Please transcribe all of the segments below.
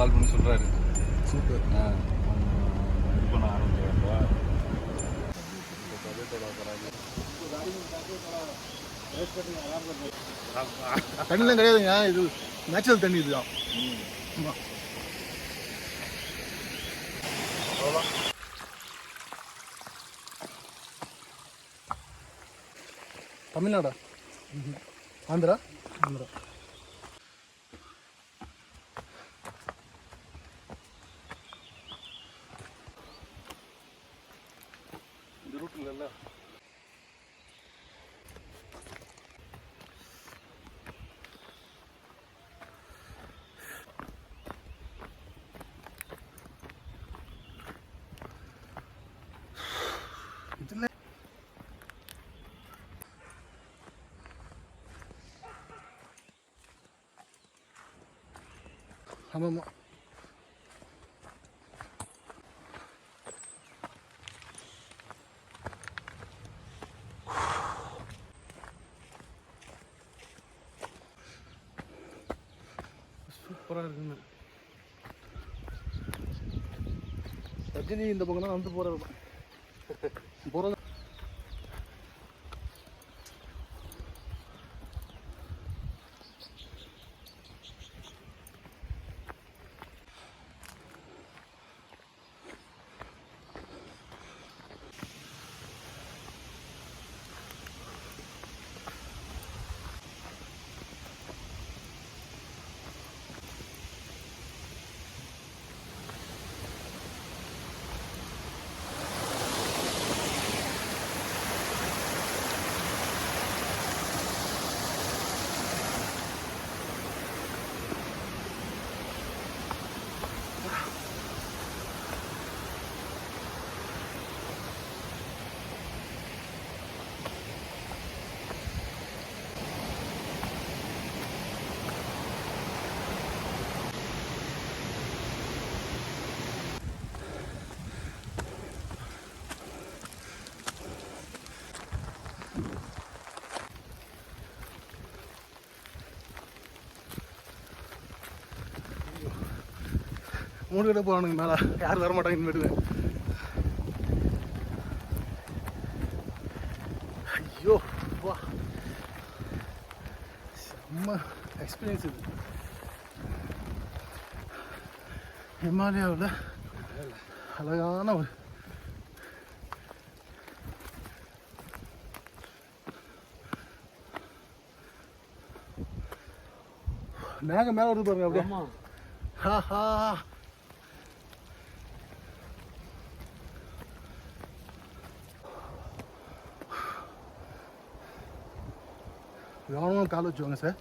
கால் பண்ணி சொல்கிறாரு. சூப்பர். இது பண்ண ஆரம்பிச்சிடுறா. தண்ணிலாம் கிடையாதுங்க, இது நேச்சுரல் தண்ணி இதுதான். ஆமாம். தமிழ்நாடா? ஆந்திரா. ஆந்திரா. இந்த ரூட்டில் இல்லை. இதில் ஆமாம்மா. சூப்பராக இருக்குங்க. ரஜினி இந்த பக்கம் தான் வந்து போகிறது. மூணு கடை போகணுங்க மேலே, யாரும் வர மாட்டாங்க இனிமேட்டு. ஐயோ வா, செம்ம எக்ஸ்பீரியன்ஸ் இது. ஹிமாலயாவில் அழகான ஒரு மேகம் மேலே வருது பாருங்க அப்படியே. ஹாஹா, கவனமாக கால் வச்சுவாங்க சார்,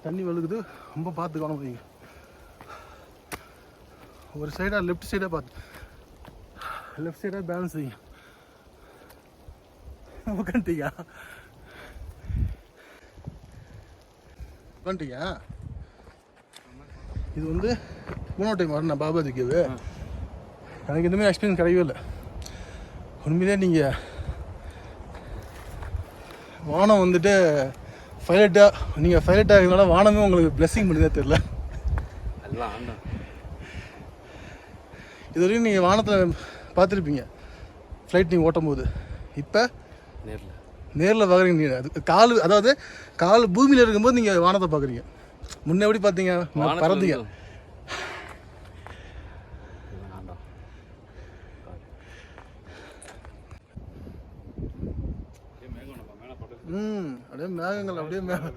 தண்ணி வழுகுது, ரொம்ப பார்த்து கவனம் வைங்க. ஒரு சைடாக லெஃப்ட் சைடாக பார்த்து, லெஃப்ட் சைடாக பேலன்ஸ் வைங்க. உட்காந்துட்டீங்க உட்காந்துட்டீங்க. இது வந்து மூணாவது டைம் வரேன் நான் பாபாஜிக்கு. இது எனக்கு இந்தமாதிரி எக்ஸ்பீரியன்ஸ் கிடையவே இல்லை. உண்மையிலே நீங்கள் வானம் வந்துட்டு நீங்கள் ஃபைலட்டாக இருக்கிறனால வானமே உங்களுக்கு பிளெஸிங் பண்ணுதே தெரில. இது வரைக்கும் நீங்கள் வானத்தில் பார்த்துருப்பீங்க ஃப்ளைட் நீங்கள் ஓட்டும் போது. இப்போ நேரில் பார்க்குறீங்க. நீங்கள் அது அதாவது கால் பூமியில் இருக்கும்போது நீங்கள் வானத்தை பார்க்குறீங்க. முன்ன எப்படி பார்த்தீங்க, பறந்தீங்க. அப்படியே மேகங்கள் அப்படியே மேகம்.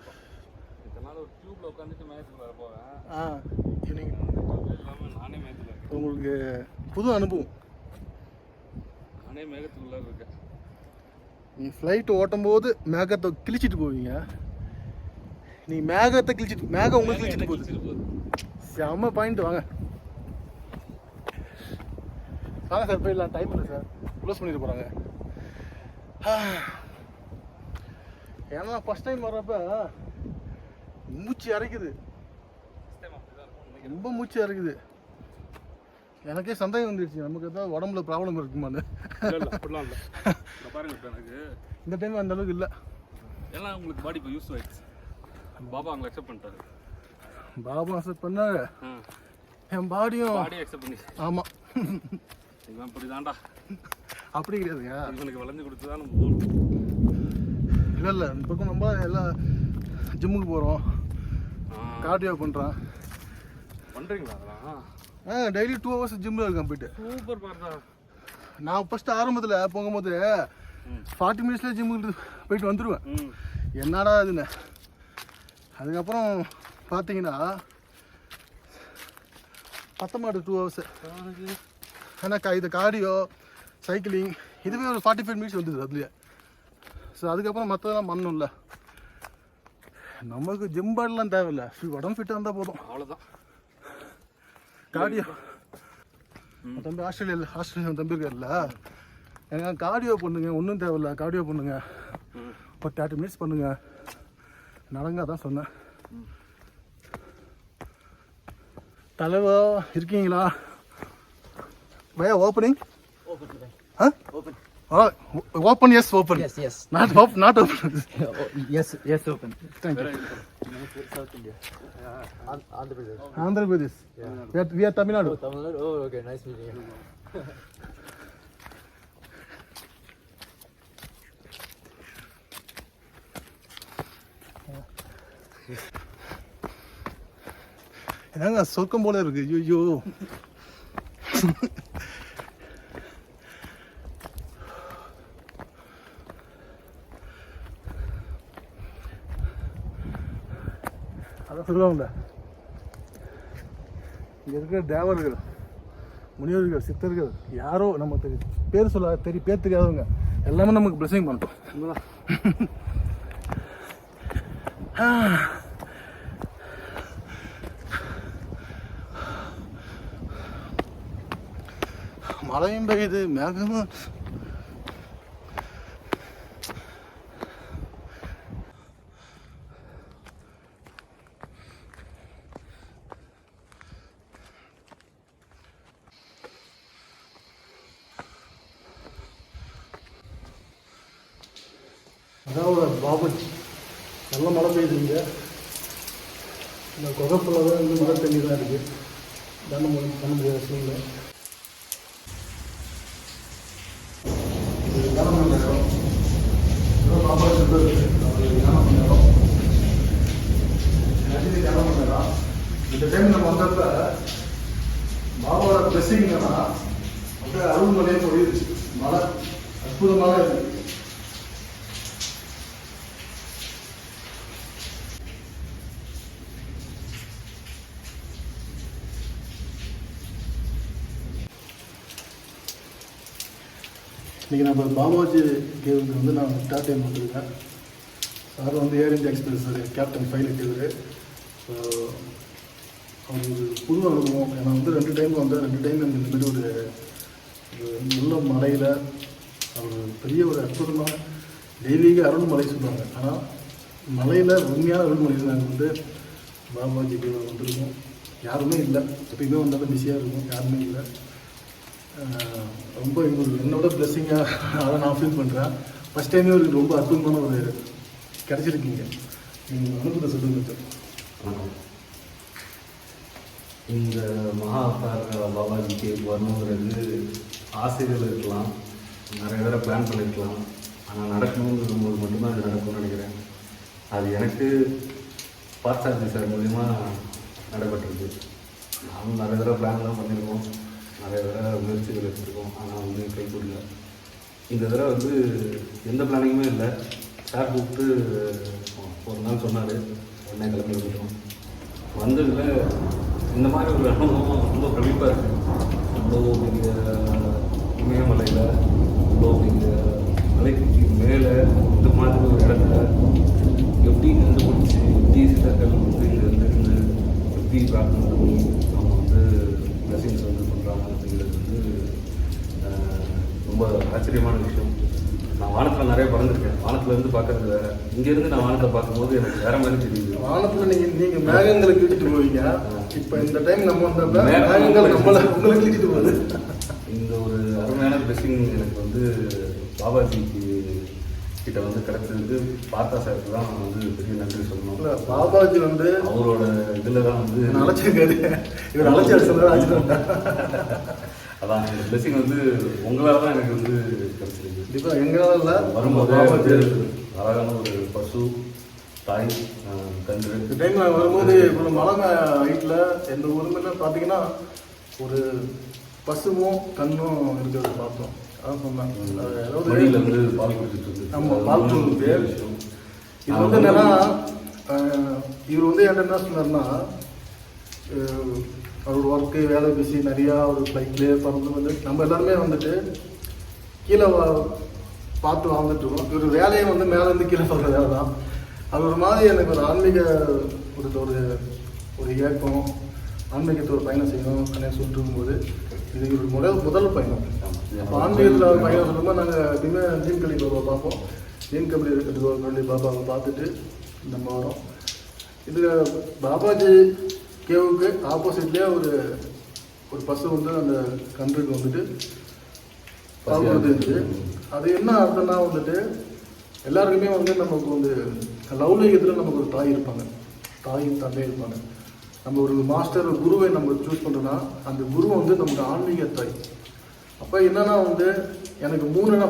உங்களுக்கு புது அனுபவம். நானே மேகத்துக்குள்ள இருக்கேன். நீங்கள் ஃப்ளைட் ஓட்டும் போது மேகத்தை கிழிச்சிட்டு போவீங்க. நீங்கள் மேகத்தை கிழிச்சிட்டு, மேகம் உங்களுக்கு கிழிச்சிட்டு போகுது. செம்ம பாயிண்ட். வாங்க வாங்க சார் போயிடலாம். டைம் இல்லை சார், க்ளோஸ் பண்ணிட்டு போகிறாங்க. ஏன்னா ஃபஸ்ட் டைம் வர்றப்ப மூச்சு அரைக்குது, ரொம்ப மூச்சு அரைக்குது. எனக்கே சந்தேகம் வந்துடுச்சு, நமக்கு ஏதாவது உடம்புல ப்ராப்ளம் இருக்குமான்னு. இந்த டைம் அந்த அளவுக்கு இல்லை. எல்லாம் உங்களுக்கு பாடி இப்போ யூஸ் ஆயிடுச்சு. பாபா அங்கே அக்செப்ட் பண்ணிட்டாரு. பாபா அக்செப்ட் பண்ணாங்க. என் பாடியும் பாடியை அக்செப்ட் பண்ணி. ஆமாம். இவன் அப்படி தான்டா. அப்படி கிடையாதுங்க. இவனுக்கு விளைஞ்சு கொடுத்து தான் நம்ம போகணும். இல்லை இந்த பக்கம் நம்ம எல்லாம் ஜிம்முக்கு போகிறோம், கார்டியோ பண்ணுறான். பண்ணுறீங்களா அதெல்லாம்? டெய்லி 2 hours ஜிம்மில் இருக்கேன் போயிட்டு. சூப்பர் பாருடா. நான் ஃபஸ்ட்டு ஆரம்பத்தில் போகும்போது 40 minutesல ஜிம்முக்கு போயிட்டு வந்துடுவேன். என்னடா இதுன்னு. அதுக்கப்புறம் பார்த்தீங்கன்னா பத்த மாட்டேன் 2 hours. ஏன்னா இது கார்டியோ சைக்கிளிங் இதுவே ஒரு 45 minutes வந்துடுது அதுலேயே. ஸோ அதுக்கப்புறம் மற்றதெல்லாம் பண்ணணும்ல. நமக்கு ஜிம் பாடலாம் தேவையில்லை, உடம்பு ஃபிட்டாக இருந்தால் போதும். அவ்வளோதான். கார்டியோ தம்பி ஆஸ்திரேலியா தம்பி இருக்கார்ல, எங்க கார்டியோ பண்ணுங்க, ஒன்றும் தேவையில்ல. கார்டியோ பண்ணுங்க, ஒரு 30 minutes பண்ணுங்க, நடங்க. அதான் சொன்னேன். தலைவா இருக்கீங்களா? பையா opening? Open, yes, open. Yes. Not open. Yes, open. Thank you. South India. Andhra Pradesh. Andhra Pradesh. Yeah. We are Tamil Nadu. Tamil Nadu. Oh, okay. Nice meeting you. என்னங்க சொர்க்கம் போல இருக்கு. ஐயோ அதான் சொல்லுவாங்கல்ல, இங்கே இருக்கிற தேவர்கள், முனிவர்கள், சித்தர்கள், யாரோ நம்ம பேர் சொல்ல பேர் தெரியாதவங்க எல்லாமே நமக்கு பிளஸிங் பண்ணிட்டோம். மழையும் பெய்யுது, மேகமும். அதாவது பாபுஜி நல்ல மழை பெய்யுதுங்க. இந்த குகைப்புல தான் வந்து மழை தண்ணி தான் இருக்குது. தண்ணி பண்ண முடியாத சூழ்நிலை. இது ஞானம் பண்ண இடம். பாபாஜி ஞானம் பண்ண இடம். ஞானம் பண்ண இடம். இந்த டைம் நம்ம வந்தப்ப பாபாவோட பிளஸிங் என்னன்னா அப்படியே அருள்மலையே பொழியுது. மழை அற்புதமாக இருக்கு. இன்றைக்கி நம்ம பாபாஜி கேவுக்கு வந்து நான் டாட் டைம் வந்துருக்கேன். சார் வந்து ஏர் இந்தியா எக்ஸ்பிரஸ் கேப்டன் பைலட் இவர். ஸோ அவர் ஒரு புது அனுபவம். ஏன்னா வந்து 2 டைம் வந்தால் 2 டைம் இந்த மாதிரி ஒரு நல்ல மலையில் அவர் பெரிய ஒரு அற்புதமாக தெய்வீக அருள்மலை சொல்லுவாங்க. ஆனால் மலையில் உண்மையான அருள்மலை நாங்கள் வந்து பாபாஜி கேவ் வந்திருக்கோம். யாருமே இல்லை, எப்பயுமே வந்தாலும் பிஸியாக இருக்கும், யாருமே இல்லை. ரொம்ப இவங்களுக்கு என்னோட பிளெஸ்ஸிங்காக அதை நான் ஃபீல் பண்ணுறேன். ஃபஸ்ட் டைமே இவருக்கு ரொம்ப அற்புதமான ஒரு கிடச்சிருக்கீங்க. நீங்கள் அனுபவத்தை சொல்லுங்க. இந்த மகாபாரத பாபாஜிக்கு வரணுங்கிறது ஆசைகள் இருக்கலாம், நிறைய தடவை பிளான் பண்ணியிருக்கலாம். ஆனால் நடக்கணுங்கிறது மட்டும்தான் அது நடக்கும்னு நினைக்கிறேன். அது எனக்கு பார்த்தாஜி சார் மூலிமா நடைபெற்றிருக்கு. நானும் நிறைய தடவை பிளான்லாம் பண்ணியிருக்கோம், நிறைய தடவை முயற்சிகள் எடுத்துருக்கோம். ஆனால் வந்து கை கொடுக்கல. இந்த தடவை வந்து எந்த பிளானிங்குமே இல்லை. சார் கூப்பிட்டு ஒரு நாள் சொன்னார், உடனே கிளம்பி வந்துட்டோம். வந்ததில் இந்த மாதிரி ஒரு அனுபவம் ரொம்ப பிரமிப்பாக இருக்குது. இவ்வளோ பெரிய இமயமலையில், இவ்வளோ பெரிய மலைக்கு மேலே இந்த மாதிரி ஒரு இடத்துல எப்படி கண்டுபிடிச்சி, எப்படி சித்தர்கள் வந்து இருந்து எப்படி பிரார்த்தனை பண்ணி அவங்க வந்து பிளஸிங்ஸ் வந்து பண்ணுறாங்க அப்படிங்கிறது வந்து ரொம்ப ஆச்சரியமான விஷயம். நான் வானத்தில் நிறைய பறந்துருக்கேன். வானத்தில் இருந்து பார்க்கறது வேறு, இங்கேருந்து நான் வானத்தை பார்க்கும்போது எனக்கு வேறு மாதிரி தெரியுது. வானத்தில் நீங்கள் மேகங்களை கிழிச்சிட்டு போவீங்க. இப்போ இந்த டைம் நம்ம வந்தப்ப மேகங்கள் உங்களை கிழிச்சிட்டு போகுது. இந்த ஒரு அருமையான பிளெஸிங் எனக்கு வந்து பாபாஜிக்கு கிட்ட வந்து கிடைச்சதுக்கு பார்த்தா சாருக்கு தான் வந்து பெரிய நன்றி சொல்லணும். இல்லை பாபாஜி வந்து அவரோட இதில் தான் வந்து அழைச்சிருக்காரு, இவர் அழைச்சி அதான் இந்த பிளெஸிங் வந்து உங்களால் தான் எனக்கு வந்து கிடைச்சிருக்கு. கண்டிப்பாக எங்களால் இல்லை, வரும்போது பாபாஜி அழகான ஒரு பசு தாய் கன்று. இந்த டைம் நான் வரும்போது இவ்வளோ மலை ஹைட்டில் எந்த ஊருமே பார்த்தீங்கன்னா ஒரு பசுவும் கண்ணும் இருக்கிறத பார்த்தோம். அதான் சொன்னாங்க வழியில் வந்து பால் குடிச்சிட்டு இருந்து நம்ம பால் குடிச்சிட்டு இது வந்து என்னன்னா இவர் வந்து என்கிட்ட என்ன சொன்னார்னா அவர் ஒர்க்கு வேலை பிஸி நிறையா ஒரு ஃப்ளைட்லேயே பறந்து வந்து நம்ம எல்லாருமே வந்துட்டு கீழே பார்த்து வாழ்ந்துட்டு இருக்கோம். இவர் வேலையை வந்து மேலேருந்து கீழே பார்க்குற வேலை தான். அது ஒரு மாதிரி எனக்கு ஒரு ஆன்மீக ஒரு ஏக்கம், ஆன்மீகத்தை ஒரு பயணம் செய்யணும் அப்படின்னு சொல்லிட்டு இருக்கும்போது இது ஒரு முதல் பயணம். அப்போ ஆன்மீகத்தில் பயணம் சொல்லும்போது நாங்கள் எப்பயுமே ஜீன் கபடி பாபாவை பார்ப்போம். ஜீன் கபடி இருக்கிறது பாபாவை பார்த்துட்டு நம்ம வரோம். இது பாபாஜி கேவுக்கு ஆப்போசிட்லேயே ஒரு பசு வந்து அந்த கன்றுக்கு வந்துட்டு பால் கொடுத்துருந்துச்சு. அது என்ன அர்த்தம்னா வந்துட்டு எல்லாருக்குமே வந்து நமக்கு வந்து லௌலீகத்தில் நமக்கு ஒரு தாய் இருப்பாங்க, தாயும் தந்தை இருப்பாங்க. நம்ம ஒரு மாஸ்டர் ஒரு குருவை நம்ம சூஸ் பண்ணுறோன்னா அந்த குரு வந்து நமக்கு ஆன்மீக தாய். அப்போ என்னன்னா வந்து எனக்கு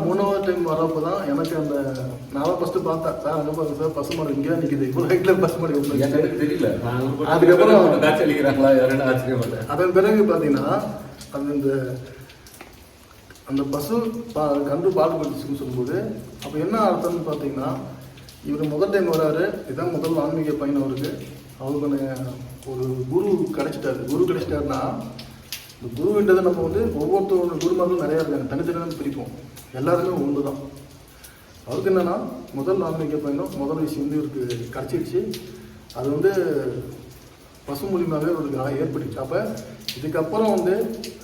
மூணாவது டைம் வரப்போ தான் எனக்கு அந்த நான் ஃபஸ்ட்டு பார்த்தேன், சார் அங்கே பாருங்க சார் பசுமாடு இங்கே நிற்கிது, இவ்வளோ ஹைட்டில் பசுமாடு எனக்கு தெரியல. அதுக்கப்புறம் காட்சி அளிக்கிறாங்களா யாரும் ஆச்சரியப்பட்டேன். அதன் பிறகு பார்த்தீங்கன்னா அந்த பசு கன்று பால் குடிச்சுன்னு சொல்லும்போது அப்போ என்ன அர்த்தம்னு பார்த்தீங்கன்னா இவர் முதல் டைம் வராரு, இதுதான் முதல் ஆன்மீக பயணம் அவருக்கு. அவருக்கு ஒரு குரு கிடைச்சிட்டாருன்னா இந்த குருவின்றது நம்ம வந்து ஒவ்வொருத்தரோட குருமார்களும் நிறையா இருக்காங்க, தனித்தனியாக பிரிப்போம், எல்லாருமே ஒன்று தான். அவருக்கு என்னென்னா முதல் ஆன்மீக பயணம் முதல் விஷயம் வந்து இவருக்கு கிடச்சிடுச்சு. அது வந்து பசு மூலியமாகவே அவருக்கு ஏற்பட்டுச்சு. அப்போ இதுக்கப்புறம் வந்து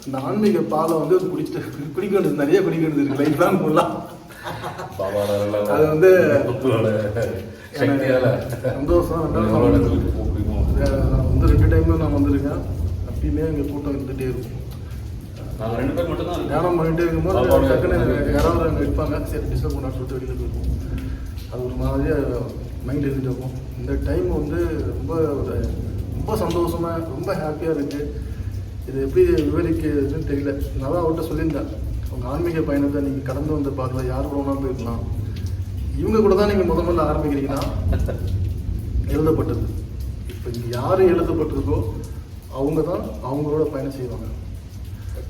இந்த ஆன்மீக பாலை வந்து குடிக்க வேண்டியது நிறைய குடிக்க வேண்டியது இருக்குது, லைஃப் லாங் போடலாம். அது வந்து சந்தோஷம். நான் வந்து 2 டைமும் நான் வந்திருக்கேன். அப்பயுமே எங்க கூட்டம் இருந்துகிட்டே இருக்கும். தியானம் பண்ணிகிட்டே இருக்கும்போது டக்குன்னு யாராவது அங்கே இருப்பாங்க, சரி டிஸ்டர்ப் பண்ணான்னு சொல்லிட்டு வெளியில் போயிருப்போம். அது ஒரு மாதிரியாக மைண்ட் இருந்துட்டு இருக்கும். இந்த டைம் வந்து ரொம்ப சந்தோஷமாக ரொம்ப ஹாப்பியாக இருக்குது. இது எப்படி விவரிக்கிறதுன்னு தெரியல. நான் தான் அவர்கிட்ட சொல்லியிருந்தேன், உங்கள் ஆன்மீக பயணத்தை நீங்கள் கடந்து வந்து பார்க்கல, யார் கூட வேணாலும் போயிருக்கலாம். இவங்க கூட தான் நீங்கள் முதல்ல ஆரம்பிக்கிறீங்கன்னா எழுதப்பட்டது. இப்போ இங்கே யார் எழுதப்பட்டிருக்கோ அவங்க தான் அவங்களோட பயணம் செய்வாங்க.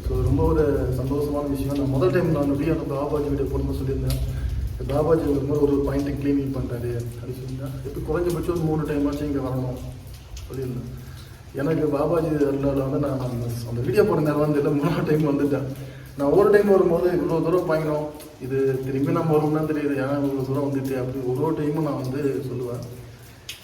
ஸோ ரொம்ப ஒரு சந்தோஷமான விஷயம். நான் முதல் டைம் நான் அப்படியே அந்த பாபாஜி வீடியோ போடும்போது சொல்லியிருந்தேன், பாபாஜி வரும்போது ஒரு பாயிண்ட்டை கிளீனிங் பண்ணுறாரு அப்படின்னு சொல்லியிருந்தேன். இப்போ குறைஞ்சபட்சம் ஒரு 3 டைம் ஆச்சு இங்கே வரணும் சொல்லியிருந்தேன். எனக்கு பாபாஜி அருளால் வந்து நான் அந்த வீடியோ போட நேரம் வந்து இல்லை 3 டைம் வந்துட்டேன். நான் ஒரு டைம் வரும்போது இவ்வளோ தூரம் பயணம், இது திரும்பி நம்ம வரும்னா தெரியுது, ஏன்னா இவ்வளோ தூரம் வந்துட்டு அப்படி ஒரு டைமும் நான் வந்து சொல்லுவேன்.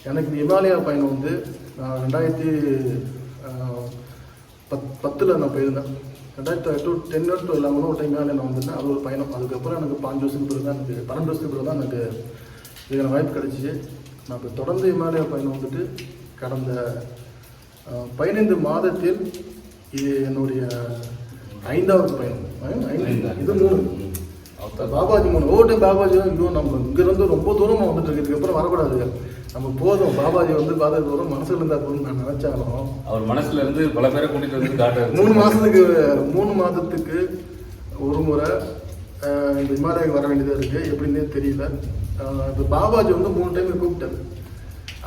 எனக்கு இந்த இமாலயா பயணம் வந்து நான் 2010 நான் போயிருந்தேன். 2010 to 11 ஒரு டைம் மேலே நான் வந்துட்டேன். அது ஒரு பயணம். அதுக்கப்புறம் எனக்கு 5 வருஷத்துக்கு பிறகு தான் எனக்கு 12 வருஷத்துக்கு பிறகு தான் எனக்கு இதுக்கான வாய்ப்பு கிடச்சிச்சு. நான் இப்போ தொடர்ந்து இமாலயா பயணம் வந்துட்டு கடந்த 15 மாதத்தில் இது என்னுடைய 5வது பயணம். இது 3 பாபாஜி 3 ஒவ்வொரு டைம் பாபாஜி தான். இன்னும் நம்ம இங்கேருந்து ரொம்ப தூரம் வந்துட்டு இருக்கு, இதுக்கப்புறம் வரக்கூடாது, நம்ம போதும் பாபாஜி வந்து பார்த்தது போதும் மனசுல இருந்தா போதும் நான் நினைச்சாலும் அவர் மனசுல இருந்து பல பேரை கூட்டிட்டு வந்து காட்டுறாரு. 3 மாதத்துக்கு ஒரு முறை இந்த இமாலயாவுக்கு வர வேண்டியதாக இருக்குது. எப்படின்னே தெரியல. இப்போ பாபாஜி வந்து 3 டைம் கூப்பிட்டாரு,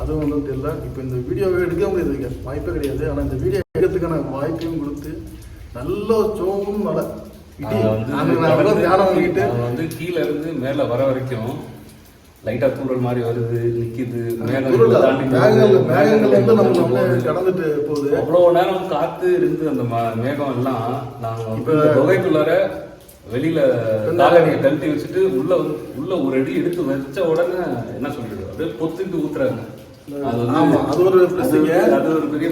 அதுவும் வந்து தெரியல. இப்போ இந்த வீடியோவை எடுக்க முடியாது, வாய்ப்பே கிடையாது. ஆனால் இந்த வீடியோ எடுக்கிறதுக்கான வாய்ப்பையும் கொடுத்து நல்ல சோமும் மழை தியானம் வாங்கிட்டு வந்து கீழே இருந்து மேலே வர வரைக்கும் லைட்டாக தூரல் மாதிரி வருது, நிற்கிது, மேகங்கள் வந்து நம்ம கடந்துட்டு போகுது. அவ்வளோ நேரம் காத்து இருந்து அந்த மேகம் எல்லாம் நாங்கள் இப்போ தொகைக்குள்ளார வெளியில காலடியை கழட்டி வச்சுட்டு உள்ள ஒரு அடி எடுத்து வச்ச உடனே என்ன சொல்றது அப்படியே பொத்துட்டு ஊத்துறாங்க. அது ஒரு பெரிய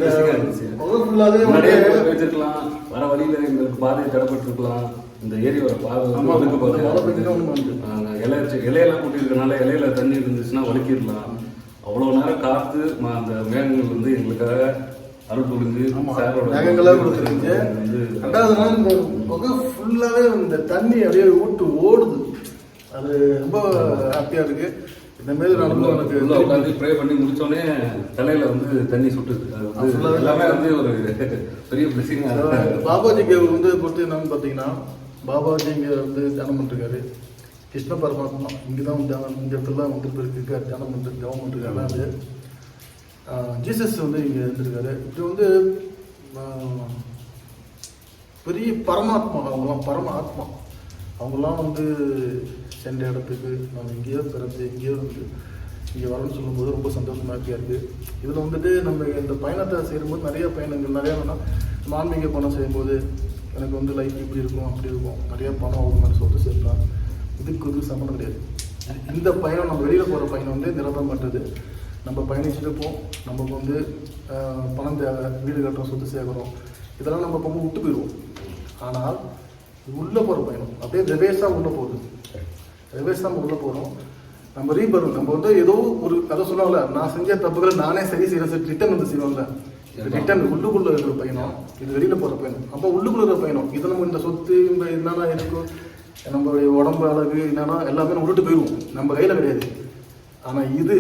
வச்சிருக்கலாம். வர வழியில எங்களுக்கு பாதை தடப்பட்டிருக்கலாம். இந்த ஏரியோட பாதை இலையெல்லாம் கூட்டியிருக்கனால இலையில தண்ணி இருந்துச்சுன்னா வலிக்கிடலாம். அவ்வளோ நேரம் காத்து அந்த மேகங்கள் வந்து எங்களுக்காக அருள் புரிஞ்சு மேகங்களாக கொடுத்துருந்துச்சு. ரெண்டாவது நாள் இந்த புகை ஃபுல்லாகவே இந்த தண்ணி அப்படியே விட்டு ஓடுது. அது ரொம்ப ஹாப்பியாக இருக்குது. இந்தமாரி ஒரு அனுபவம் எனக்கு உள்ள உட்காந்து ப்ரே பண்ணி முடிச்சோடனே தலையில் வந்து தண்ணி சுட்டுது. அது வந்து எல்லாமே வந்து ஒரு பெரிய பிளெஸிங்காக. பாபாஜிக்கு வந்து பொறுத்து என்னன்னு பார்த்தீங்கன்னா, பாபாஜி இங்கே வந்து தியானம் பண்ணிருக்காரு. கிருஷ்ண பரமாத்மா இங்கே தான் தியானம், இந்த இடத்துல தான் வந்து இருக்காரு, தியானம் பண்ணிட்டு தியானம் பண்ணிருக்காரு. அது ஜீசஸ் வந்து இங்கே இருந்திருக்காரு. இப்படி வந்து பெரிய பரமாத்மா, அவங்களாம் பரம ஆத்மா. அவங்களாம் வந்து சென்ற இடத்துக்கு நம்ம எங்கேயோ பிறந்து எங்கேயோ வந்து இங்கே வரணும்னு சொல்லும்போது ரொம்ப சந்தோஷமாக இருக்குது. இதில் வந்துட்டு நம்ம இந்த பயணத்தை செய்யும்போது நிறைய பயணங்கள் நிறையா வேணால் நம்ம ஆன்மீக பணம் செய்யும்போது எனக்கு வந்து லைஃப் இப்படி இருக்கும் அப்படி இருக்கும், நிறையா பணம் ஆகும்னு சொல்லிட்டு சேர்க்கலாம். இதுக்கு வந்து சம்மந்தம் கிடையாது. இந்த பயணம் நம்ம வெளியில் போகிற பயணம் வந்து நிரப்பப்பட்டது. நம்ம பயணிச்சிருப்போம், நமக்கு வந்து பணம் தேவை, வீடு கட்டுறோம், சொத்து சேர்க்குறோம், இதெல்லாம் நம்ம ரொம்ப விட்டு போயிடுவோம். ஆனால் உள்ளே போகிற பயணம் அப்படியே ரெவேஸாக உள்ளே போகுது. ரெவேஸாக நம்ம உள்ளே போகிறோம், நம்ம ரீபரும். நம்ம வந்து ஏதோ ஒரு கதை சொன்னால நான் செஞ்ச தப்புகளை நானே சரி செய்கிறேன், ரிட்டன் வந்து செய்வோம்ல. ரிட்டன் உள்ளுக்குள்ளே இருக்கிற பயணம், இது வெளியில் போகிற பயணம். அப்போ உள்ளுக்குள்ள இருக்கிற பயணம் இதை நம்ம இந்த சொத்து இந்த என்னென்ன இருக்கும், நம்மளுடைய உடம்பு அழகு என்னென்னா எல்லாமே நம்ம விட்டுட்டு போயிடுவோம், நம்ம கையில் கிடையாது. ஆனால் இது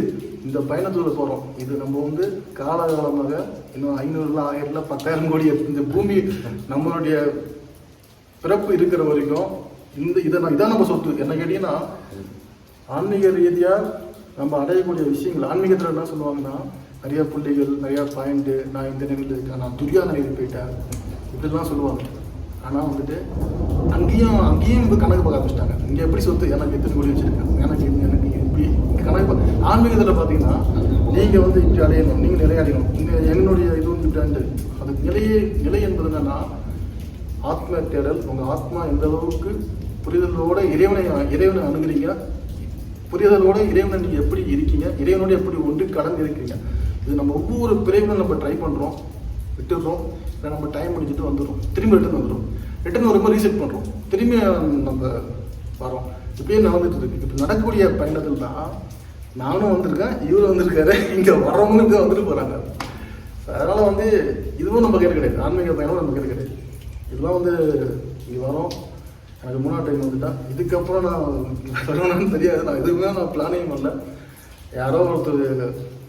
இந்த பயணத்தில் போகிறோம், இது நம்ம வந்து காலகாலமாக இன்னும் 500 1000 10,000 கோடி இந்த பூமி நம்மளுடைய பிறப்பு இருக்கிற வரைக்கும் இதான் நம்ம சொத்து. என்ன கேட்டீங்கன்னா, ஆன்மீக ரீதியாக நம்ம அடையக்கூடிய விஷயங்கள், ஆன்மீகத்தில் என்ன சொல்லுவாங்கன்னா, நிறைய புள்ளிகள், நிறையா பாயிண்ட்டு, நான் இந்த நிலையில் இருக்கேன், நான் துரியாத நிலையில் போயிட்டேன், இப்படிலாம் சொல்லுவாங்க. ஆனால் வந்துட்டு அங்கேயும் இப்போ கணக்கு பார்க்க ஆரம்பிச்சிட்டாங்க. இங்கே எப்படி சொத்து, எனக்கு எத்தனை கோடி வச்சுருக்கேன், எனக்கு இப்படி கணக்கு ஆன்மீகத்தில் பார்த்தீங்கன்னா, நீங்கள் வந்து இப்படி அடையணும், நீங்கள் நிலையடையணும், என்னுடைய இது வந்து இப்படி அது நிலை என்பது என்னன்னா ஆத்ம தேடல். உங்கள் ஆத்மா எந்த அளவுக்கு புரிதலோட இறைவனை அணுகுறீங்க, புரிதலோட இறைவனை நீங்கள் எப்படி இருக்கீங்க, இறைவனோட எப்படி ஒன்று கலந்து இருக்கீங்க. இது நம்ம ஒவ்வொரு பிரிவுகளும் நம்ம ட்ரை பண்ணுறோம், விட்டுடுறோம், இல்லை நம்ம டைம் முடிச்சுட்டு வந்துடும், திரும்பி ரிட்டர்ன் வரும்போது ரீசெட் பண்ணுறோம், திரும்பி நம்ம வரோம். இப்படியே நடந்துட்டு இருக்கு. இப்போ நடக்கக்கூடிய பயணத்தில் தான் நானும் வந்திருக்கேன், இவரும் வந்திருக்காரு, இங்கே வரவங்களுக்கு வந்துட்டு போகிறாங்க. அதனால் வந்து இதுவும் நம்ம கையில் கிடையாது, ஆன்மீக பயணம் நம்ம கையில் கிடையாது. இதெல்லாம் வந்து இங்கே வரோம், எனக்கு 3ஆவது டைம் வந்துட்டேன். இதுக்கப்புறம் நான் வரணும்னு தெரியாது, நான் எதுவுமே நான் பிளானிங் பண்ணல. யாரோ ஒருத்தர்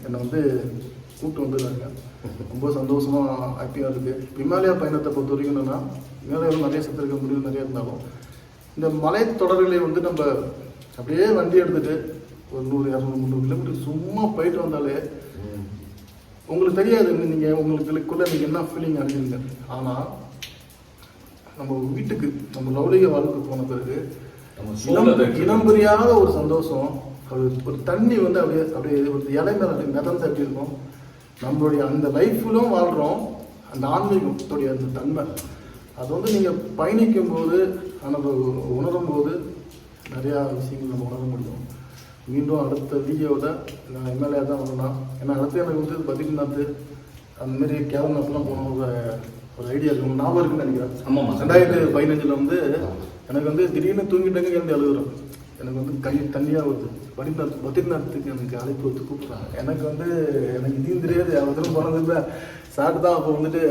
என்னை வந்து கூப்பிட்டு வந்துருக்காங்க, ரொம்ப சந்தோஷமாக ஹாப்பியாக இருக்குது. இமாலயா பயணத்தை பொறுத்த வரைக்கும் என்னென்னா, இமாலயாவில் நிறைய சத்திருக்க முடிவு நிறைய இருந்தாலும் இந்த மலை தொடர்களை வந்து நம்ம அப்படியே வண்டி எடுத்துகிட்டு ஒரு 100 200 300 கிலோமீட்டர் சும்மா போயிட்டு வந்தாலே உங்களுக்கு தெரியாது நீங்கள் உங்களுக்குள்ளே நீங்கள் என்ன ஃபீலிங் அடைஞ்சிருங்க. ஆனால் நம்ம வீட்டுக்கு நம்ம லௌலிக வாழ்க்கை போன பிறகு இனம் புரியாத ஒரு சந்தோஷம். ஒரு தண்ணி வந்து அப்படியே ஒரு இலை மேலே அப்படி மிதந்து எப்படி இருக்கும், நம்மளுடைய அந்த லைஃப்லும் வாழ்கிறோம். அந்த ஆன்மீகத்துடைய அந்த தன்மை அது வந்து நீங்கள் பயணிக்கும் போது நம்ம உணரும் போது நிறையா விஷயங்கள் நம்ம உணர முடியும். மீண்டும் அடுத்த வீடியோவில் நான் எம்எல்ஏ தான் வரணும். ஏன்னா அடுத்து எனக்கு வந்து பத்ரிநாத் அந்தமாரி கேரளாப்லாம் போன ஒரு ஐடியா இருக்கு, ஞாபகம் இருக்குன்னு நினைக்கிறேன். ஆமாம், 2015 வந்து எனக்கு வந்து திடீர்னு தூங்கிட்டாங்க, எழுந்து அழுகுறோம். எனக்கு வந்து கை தண்ணியாக வருது. பத்ரிநாத்துக்கு எனக்கு அழைப்பு வந்து கூப்பிட்றாங்க. எனக்கு வந்து எனக்கு இதையும் தெரியாது, அவரும் போனதில்லை. சார் தான் அப்போ வந்துட்டு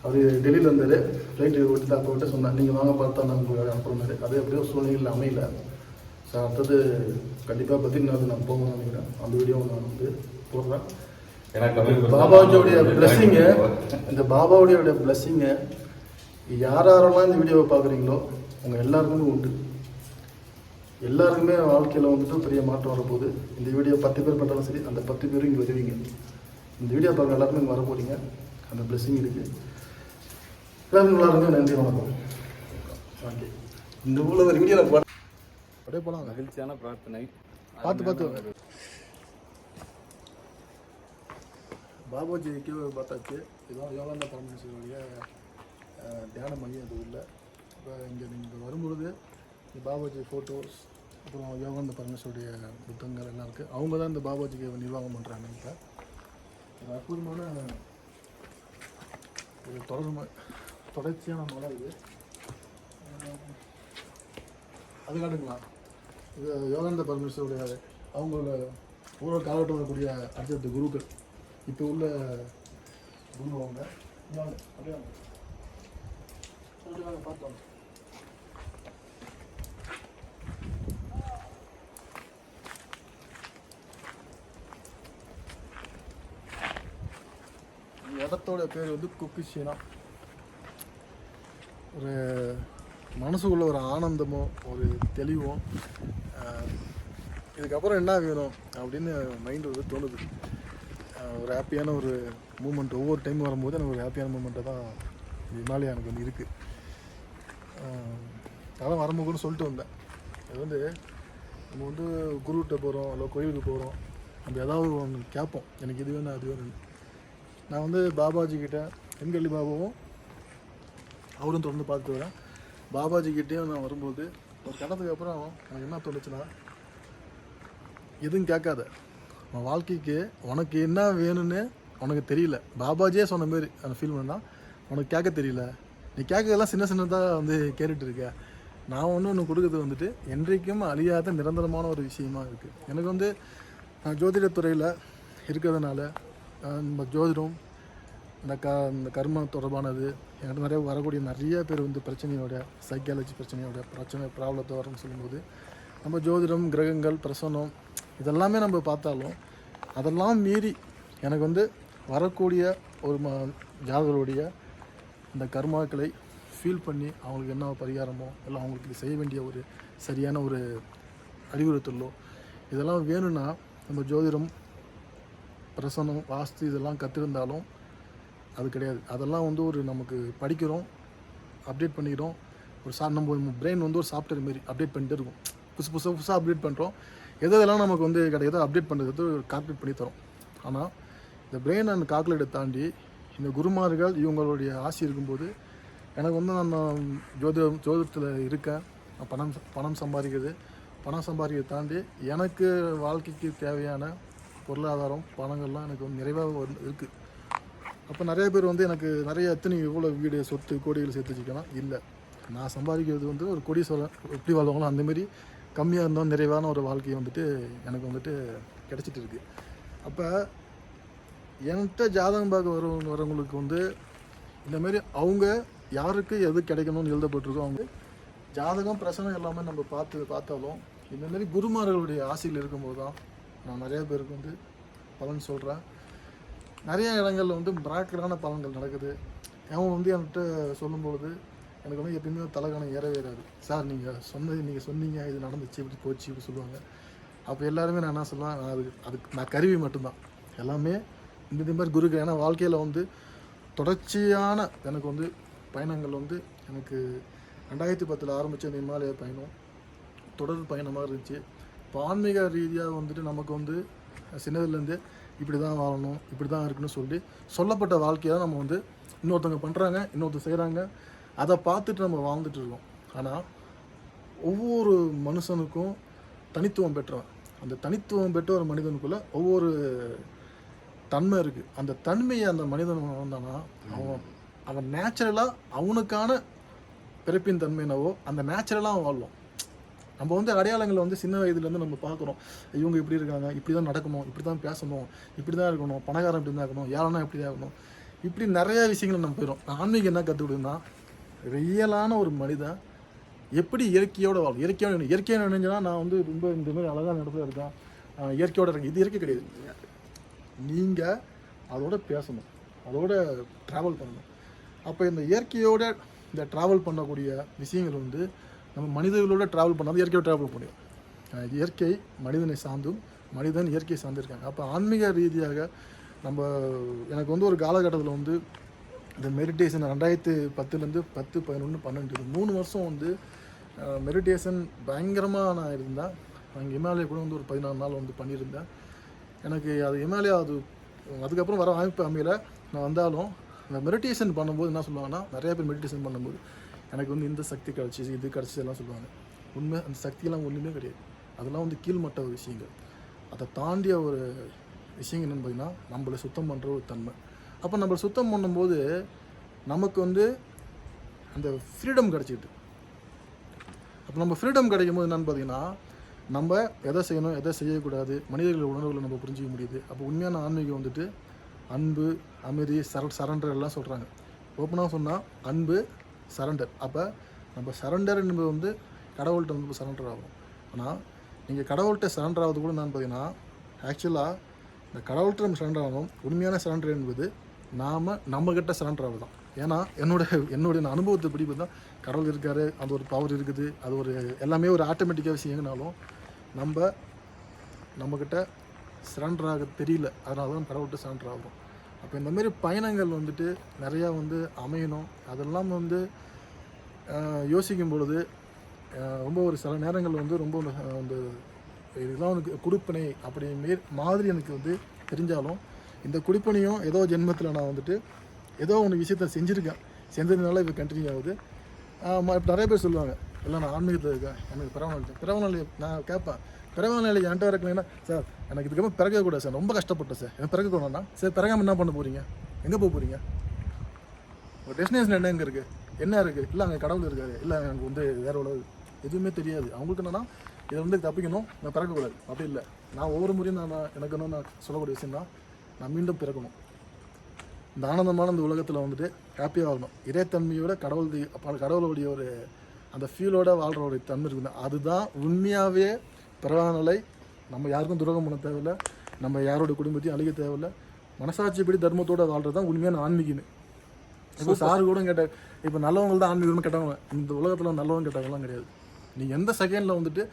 அவர் டெல்லியில் இருந்தார், ஃப்ளைட்டு விட்டு அப்போ விட்டு சொன்னார், நீங்கள் வாங்க பார்த்தா நான் உங்களுக்கு அனுப்புறாரு. அது எப்படியோ சூழ்நிலையில் அமையல. ஸோ அடுத்தது கண்டிப்பாக பத்ரிநாத் நான் போகணும்னு நினைக்கிறேன். அந்த வீடியோவை நான் வந்து போடுறேன். பாபாஜியோடைய பிளஸ்ஸிங்கு, இந்த பாபாவுடைய பிளஸ்ஸிங்கை யாரெல்லாம் இந்த வீடியோவை பார்க்குறீங்களோ உங்கள் எல்லாருக்குமே உண்டு. எல்லாருக்குமே வாழ்க்கையில் வந்துட்டு பெரிய மாற்றம் வரப்போகுது. இந்த வீடியோ 10 பேர் பார்த்தாலும் சரி, அந்த 10 பேரும் இங்கே வருவீங்க. இந்த வீடியோ பார்க்குற எல்லாருமே இங்கே வர போகிறீங்க. அந்த பிளஸ்ஸிங் இருக்குது. எல்லாருக்கும் எல்லாருமே நன்றி, வணக்கம். ஓகே, இந்த ஊரில் ஒரு வீடியோ நான் அப்படியே போகலாம். மகிழ்ச்சியான பிரார்த்தனை. பார்த்து பாபாஜிக்கு பார்த்தாச்சு. இதுதான் யோகானந்த பரமேஸ்வரனுடைய தியான மையம் இது இல்லை. இப்போ இங்கே நீங்கள் வரும்பொழுது பாபாஜி ஃபோட்டோஸ், அப்புறம் யோகானந்த பரமேஸ்வருடைய புத்தகங்கள் எல்லாம் இருக்குது. அவங்க தான் இந்த பாபாஜிக்கு நிர்வாகம் பண்ணுறாங்க. இப்போ இது அற்புதமான ஒரு தொடர்ச்சியான மலை இது. அது காட்டுங்களா, இது யோகானந்த பரமேஸ்வருடைய அவங்களோட பூர்வ காலகட்டம் வரக்கூடிய அடுத்தடுத்த குருக்கள், இப்போ உள்ள குரு அவங்க. அப்படியே பார்த்தோம். இடத்தோட பேர் வந்து குக்குஷினா. ஒரு மனசுக்குள்ள ஒரு ஆனந்தமோ ஒரு தெளிவோ இதுக்கப்புறம் என்ன வேணும் அப்படின்னு மைண்டு வந்து தோணுது. ஒரு ஹாப்பியான ஒரு மூமெண்ட் ஒவ்வொரு டைம் வரும்போது எனக்கு ஒரு ஹாப்பியான மூமெண்ட்டாக தான் ஹிமாலயா எனக்கு வந்து இருக்குது. அதான் வரும்போது சொல்லிட்டு வந்தேன். அது வந்து நம்ம வந்து குருகிட்ட போகிறோம் இல்லை கோயிலுக்கு போகிறோம், நம்ம ஏதாவது ஒன்று கேட்போம், எனக்கு இது வேணும் அது வேணும்னு. நான் வந்து பாபாஜிக்கிட்ட எங்கள்ளி பாபாவும் அவரும் தொடர்ந்து பார்த்துட்டு வரேன். பாபாஜிக்கிட்டேயும் நான் வரும்போது ஒரு கட்டத்துக்கு அப்புறம் எனக்கு என்ன தோணுச்சுன்னா, எதுவும் கேட்காத, உன் வாழ்க்கைக்கு உனக்கு என்ன வேணும்னு உனக்கு தெரியல. பாபாஜியே சொன்ன மாரி அந்த ஃபீல் பண்ணால் உனக்கு கேட்க தெரியல, நீ கேட்கறதெல்லாம் சின்ன சின்னதாக வந்து கேட்டுட்டு இருக்க. நான் ஒன்று கொடுக்குறது வந்துட்டு என்றைக்கும் அழியாத நிரந்தரமான ஒரு விஷயமா இருக்குது. எனக்கு வந்து நான் ஜோதிடத்துறையில் இருக்கிறதுனால நம்ம ஜோதிடம் இந்த கர்ம தொடர்பானது எனக்கு நிறைய வரக்கூடிய நிறைய பேர் வந்து பிரச்சனையோட சைக்காலஜி பிரச்சனையோட ப்ராப்ளத்தை வரணும்னு சொல்லும்போது நம்ம ஜோதிடம் கிரகங்கள் பிரசன்னம் இதெல்லாமே நம்ம பார்த்தாலும் அதெல்லாம் மீறி எனக்கு வந்து வரக்கூடிய ஒரு ஜாதகருடைய இந்த கர்மாக்களை ஃபீல் பண்ணி அவங்களுக்கு என்ன பரிகாரமோ இல்லை அவங்களுக்கு செய்ய வேண்டிய ஒரு சரியான ஒரு அறிவுறுத்தலோ இதெல்லாம் வேணும்னா நம்ம ஜோதிடம் பிரசன்னம் வாஸ்து இதெல்லாம் கற்றுருந்தாலும் அது கிடையாது. அதெல்லாம் வந்து ஒரு நமக்கு படிக்கிறோம், அப்டேட் பண்ணிக்கிறோம். ஒரு நம்ம பிரெயின் வந்து ஒரு சாஃப்ட்வேர் மாரி அப்டேட் பண்ணிகிட்டே இருக்கும். புதுசாக அப்டேட் பண்ணுறோம். எதெல்லாம் நமக்கு வந்து கிடையாதோ அப்டேட் பண்ணுறது ஒரு கால்குலேட் பண்ணி தரோம். ஆனால் இந்த பிரெயின் அண்ட் கால்குலேட்டை தாண்டி இந்த குருமார்கள் இவங்களுடைய ஆசி இருக்கும்போது எனக்கு வந்து நான் ஜோதிடத்தில் இருக்கேன். பணம் சம்பாதிக்கிறதை தாண்டி எனக்கு வாழ்க்கைக்கு தேவையான பொருளாதாரம் பணங்கள்லாம் எனக்கு வந்து நிறைவாக இருக்குது. அப்போ நிறைய பேர் வந்து எனக்கு நிறைய எத்தனை எவ்வளோ வீடு சொத்து கோடிகள் சேர்த்து வச்சுக்கலாம் இல்லை, நான் சம்பாதிக்கிறது வந்து ஒரு கோடி எப்படி வாழ்வாங்களோ அந்தமாரி கம்மியாக இருந்தாலும் நிறைவான ஒரு வாழ்க்கையை வந்துட்டு எனக்கு வந்துட்டு கிடச்சிட்டு இருக்குது. அப்போ என்கிட்ட ஜாதகம் பார்க்க வரவங்களுக்கு வந்து இந்தமாரி அவங்க யாருக்கு எது கிடைக்கணும்னு எழுதப்பட்டிருக்கோ அவங்க ஜாதகம் பிரசனம் எல்லாமே நம்ம பார்த்தாலும் இந்தமாரி குருமார்களுடைய ஆசையில் இருக்கும்போது தான் நான் நிறைய பேருக்கு வந்து பலன் சொல்கிறேன். நிறைய இடங்களில் வந்து மிராக்கிளான பலன்கள் நடக்குது. அவன் வந்து என்கிட்ட சொல்லும்பொழுது எனக்கு வந்து எப்பயுமே தலைகாணம் ஏறவே ஏறாது. சார் நீங்கள் சொன்னீங்க இது நடந்துச்சு இப்படி போச்சு இப்படி சொல்லுவாங்க. அப்போ எல்லாருமே நான் என்ன சொல்லுவேன், அதுக்கு நான் கருவி மட்டும்தான். எல்லாமே இந்த மாதிரி குருக்கு. ஏன்னா வாழ்க்கையில் வந்து தொடர்ச்சியான எனக்கு வந்து பயணங்கள் வந்து எனக்கு 2010 ஆரம்பித்த இந்த இமாலய பயணம் தொடர் பயணமாக இருந்துச்சு. இப்போ ஆன்மீக ரீதியாக வந்துட்டு நமக்கு வந்து சின்னதுலேருந்து இப்படி தான் வாழணும் இப்படி தான் இருக்குன்னு சொல்லப்பட்ட வாழ்க்கையை நம்ம வந்து இன்னொருத்தவங்க பண்ணுறாங்க, இன்னொருத்தர் செய்கிறாங்க, அதை பார்த்துட்டு நம்ம வாழ்ந்துட்டு இருக்கோம். ஆனால் ஒவ்வொரு மனுஷனுக்கும் தனித்துவம் பெற்றவன். அந்த தனித்துவம் பெற்ற ஒரு மனிதனுக்குள்ளே ஒவ்வொரு தன்மை இருக்குது. அந்த தன்மையை அந்த மனிதன் வந்தானா அவன் நேச்சுரலாக அவனுக்கான பிறப்பின் தன்மையினவோ அந்த நேச்சுரலாக அவன் வாழ்வான். நம்ம வந்து அடையாளங்களை வந்து சின்ன வயதுலேருந்து நம்ம பார்க்குறோம். இவங்க இப்படி இருக்காங்க, இப்படி தான் நடக்கணும், இப்படி தான் பேசணும், இப்படி தான் இருக்கணும், பணக்காரன் இப்படி தான் இருக்கணும், யாரெல்லாம் இப்படி தான் இருக்கணும், இப்படி நிறைய விஷயங்கள் நம்ம போயிடும். ஆன்மீகம் என்ன கற்றுக்கிடுதுன்னா ரியலான ஒரு மனிதன் எப்படி இயற்கையோடு வாழும். இயற்கையோடு நினைஞ்சனா நான் வந்து ரொம்ப இந்த மாதிரி அழகான இடத்துல இருக்கேன், இயற்கையோடு இருக்கேன். இது இயற்கை கிடையாது. நீங்கள் அதோட பேசணும், அதோட ட்ராவல் பண்ணணும். அப்போ இந்த இயற்கையோட இந்த ட்ராவல் பண்ணக்கூடிய விஷயங்கள் வந்து நம்ம மனிதர்களோட ட்ராவல் பண்ணாலும் இயற்கையோட ட்ராவல் முடியும். இயற்கை மனிதனை சார்ந்தும் மனிதன் இயற்கையை சார்ந்திருக்காங்க. அப்போ ஆன்மீக ரீதியாக எனக்கு வந்து ஒரு காலகட்டத்தில் வந்து இந்த மெடிடேஷன் 2010 10, 11, 12 3 வருஷம் வந்து மெடிடேஷன் பயங்கரமாக நான் இருந்தேன். அங்கே இமாலயா கூட வந்து ஒரு 14 நாள் வந்து பண்ணியிருந்தேன். எனக்கு அது இமாலயா அதுக்கப்புறம் வர வாய்ப்பு அமையல. நான் வந்தாலும் இந்த மெடிடேஷன் பண்ணும்போது என்ன சொல்லுவாங்கன்னா, நிறைய பேர் மெடிடேஷன் பண்ணும்போது எனக்கு வந்து இந்த சக்தி கிடச்சி இது கிடச்சி எல்லாம் சொல்லுவாங்க. உண்மை அந்த சக்தியெல்லாம் ஒன்றுமே கிடையாது. அதெல்லாம் வந்து கீழ்மட்ட ஒரு விஷயங்கள். அதை தாண்டிய ஒரு விஷயங்கள் என்னென்னு பார்த்தீங்கன்னா நம்மளை சுத்தம் பண்ணுற ஒரு தன்மை. அப்போ நம்மளை சுத்தம் பண்ணும்போது நமக்கு வந்து அந்த ஃப்ரீடம் கிடச்சிக்கிட்டு. அப்போ நம்ம ஃப்ரீடம் கிடைக்கும் போது என்னென்னு பார்த்தீங்கன்னா நம்ம எதை செய்யணும் எதை செய்யக்கூடாது மனிதர்கள் உணர்வுகளை நம்ம புரிஞ்சிக்க முடியுது. அப்போ உண்மையான ஆன்மீகம் வந்துட்டு அன்பு, அமைதி, சரண்டர் எல்லாம் சொல்கிறாங்க. ஓப்பனாக சொன்னால் அன்பு, சரண்டர். அப்போ நம்ம சரண்டர் என்பது வந்து கடவுள்கிட்ட வந்து சரண்டர் ஆகும். ஆனால் நீங்கள் கடவுள்கிட்ட சரண்டர் ஆகுது கூட என்னன்னு பார்த்தீங்கன்னா ஆக்சுவலாக இந்த கடவுள்கிட்ட நம்ம சரண்டர் ஆகணும். உண்மையான சரண்டர் என்பது நம்மக்கிட்ட சரண்டர் ஆகுதான். ஏன்னா என்னுடைய அனுபவத்தை படி பார்த்தா கடவுள் இருக்கார், அது ஒரு பவர் இருக்குது, அது ஒரு எல்லாமே ஒரு ஆட்டோமேட்டிக்காக விஷயங்கனாலும் நம்மக்கிட்ட சரண்டர் ஆக தெரியல. அதனால தான் கடவுள்கிட்ட சரண்டர் ஆகும். அப்போ இந்தமாரி பயணங்கள் வந்துட்டு நிறையா வந்து அமையணும். அதெல்லாம் வந்து யோசிக்கும் பொழுது ரொம்ப ஒரு சில நேரங்கள் வந்து ரொம்ப வந்து இதெல்லாம் எனக்கு குடிப்பனை அப்படி மாதிரி எனக்கு வந்து தெரிஞ்சாலும் இந்த குடிப்பனையும் ஏதோ ஜென்மத்தில் நான் வந்துட்டு ஏதோ ஒன்று விஷயத்த செஞ்சதுனால இப்போ கண்டினியூ ஆகுது. இப்போ நிறைய பேர் சொல்லுவாங்க, இல்லை நான் ஆன்மீகத்தில் இருக்கேன், எனக்கு பிறவநிலை நான் கேட்பேன், பிறவநிலை என்கிட்ட இருக்கலைன்னா சார் எனக்கு இதுக்கப்புறம் பிறக்கக்கூடாது சார், ரொம்ப கஷ்டப்பட்டேன் சார், எனக்கு பிறக்கக்கூடாதுன்னா சரி பிறகாமல் என்ன பண்ண போகிறீங்க, எங்கே போக போகிறீங்க, உங்கள் டெஸ்டினேஷன் என்ன இருக்குது, என்ன இருக்குது, இல்லை அங்கே கடவுள் இருக்காரு, இல்லை எனக்கு வந்து வேற உலகம் எதுவுமே தெரியாது. அவங்களுக்கு என்னன்னா இதை வந்து தப்பிக்கணும், நான் பிறக்கக்கூடாது. அப்படி இல்லை, நான் ஒவ்வொரு முறையும் எனக்கு நான் சொல்லக்கூடிய விஷயம் தான், நான் மீண்டும் பிறக்கணும். இந்த ஆனந்தமான இந்த உலகத்தில் வந்துட்டு ஹாப்பியாக ஆகணும். இறைத்தன்மையோட கடவுளுடைய ஒரு அந்த ஃபீலோட வாழ்கிற ஒரு தன்மை இருக்குது. அதுதான் உண்மையாகவே பிறவாநிலை. நம்ம யாருக்கும் துரோகம் பண்ண தேவையில்லை, நம்ம யாரோட குடும்பத்தையும் அழிக்க தேவையில்லை, மனசாட்சிப்படி தர்மத்தோடு வாழ்கிறது தான் உண்மையான ஆன்மீகமே. இப்போ சாரு கூட கேட்டார், இப்போ நல்லவங்க தான் ஆன்மீகம்னு கேட்டவங்க, இந்த உலகத்தில் நல்லவங்க கேட்டவங்களாம் கிடையாது. நீ எந்த செகண்டில் வந்துட்டு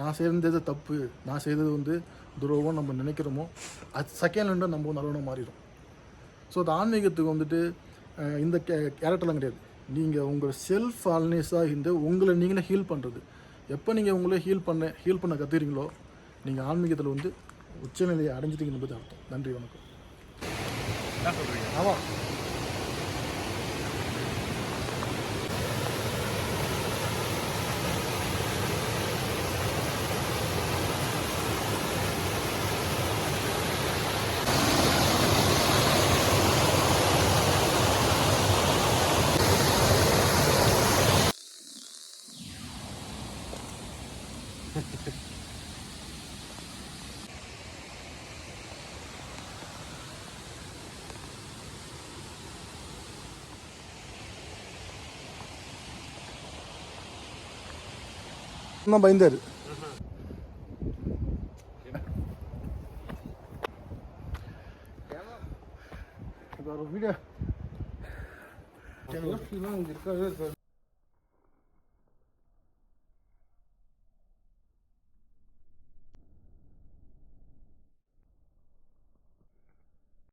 நான் செய்தது தப்பு, நான் செய்தது வந்து துரோகம் நம்ம நினைக்கிறோமோ அது செகண்ட்ல நம்ம நல்லவனாக மாறிடும். ஸோ அந்த ஆன்மீகத்துக்கு வந்துட்டு இந்த கேரக்டர்லாம் கிடையாது. நீங்கள் உங்கள் செல்ஃப் ஆல்னஸாக இருந்து உங்களை நீங்களே ஹீல் பண்ணுறது. எப்போ நீங்கள் உங்களே ஹீல் பண்ண கற்றுக்கிறீங்களோ நீங்கள் ஆன்மீகத்தில் வந்து உச்சநிலையை அடைஞ்சிட்டீங்கன்னு பற்றி அர்த்தம். நன்றி, வணக்கம். என்ன சொல்கிறீங்க? ஆமாம். தான் பயந்தாரு. வீடியோ இருக்காது.